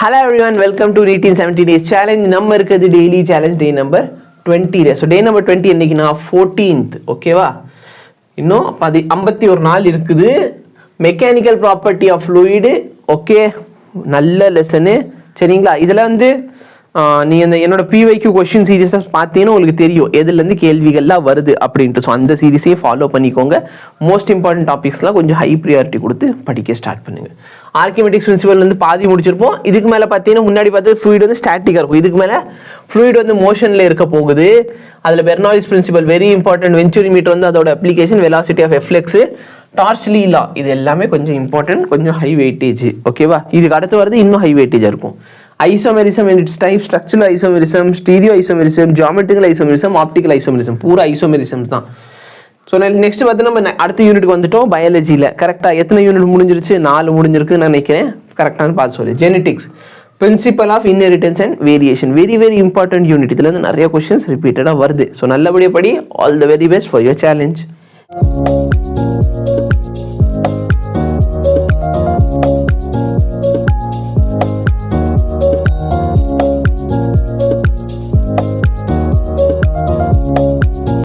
Hello everyone, welcome to 1870 days challenge. நம்ம இருக்குது daily challenge day number 20. So day number 20 இன்னைக்கு நான் 14th, ஓகேவா? இன்னும் 51 நாள் இருக்குது. Mechanical property of fluid, okay, நல்ல லெசனு, சரிங்களா? இதில் வந்து நீ என்னோட PYQ கொஸ்டின் சீரீஸை பார்த்தீங்கன்னா உங்களுக்கு தெரியும் எதுலேருந்து கேள்விகள்லாம் வருது அப்படின்ட்டு. ஸோ அந்த சீரீஸையே ஃபாலோ பண்ணிக்கோங்க. மோஸ்ட் இம்பார்ட்டன்ட் டாபிக்ஸ்லாம் கொஞ்சம் ஹை ப்ரியாரிட்டி கொடுத்து படிக்க ஸ்டார்ட் பண்ணுங்கள். ஆர்கிமெட்டிக்ஸ் பிரின்சிபல்லேருந்து பாதி முடிச்சிருப்போம். இதுக்கு மேலே பார்த்தீங்கன்னா முன்னாடி பார்த்து ஃப்ளூயிட் வந்து ஸ்டாட்டிக்காக இருக்கும். இதுக்கு மேலே ஃப்ளூயிட் வந்து மோஷனில் இருக்க போகுது. அதில் Bernoulli's principle very important. Venturi meter வந்து அதோட application, velocity of efflux, Torricelli law, இது எல்லாமே கொஞ்சம் இம்பார்ட்டன்ட், கொஞ்சம் ஹை வெயிட்டேஜ், ஓகேவா? இதுக்கு அடுத்து வரது இன்னும் ஹை வெயிட்டேஜாக இருக்கும். Isomerism and it's type, structural isomerism, stereo isomerism, geometrical isomerism, optical isomerism, பூரா ஐசோமெரிசம்ஸ் தான். ஸோ நெக்ஸ்ட் பார்த்து நம்ம அடுத்த யூனிட்டுக்கு வந்துட்டோம். பயாலஜியில் கரெக்டாக எத்தனை யூனிட் முடிஞ்சிருச்சு? 4 முடிஞ்சிருக்குன்னு நான் நினைக்கிறேன். கரெக்டானு பார்த்து சொல்லு. Genetics, principle of inheritance and variation, very very important unit. இதுல இருந்து நிறைய கொஸ்டின்ஸ் ரிப்பீட்டடாக வருது. ஸோ நல்லபடியாக படி. All the very best for your challenge.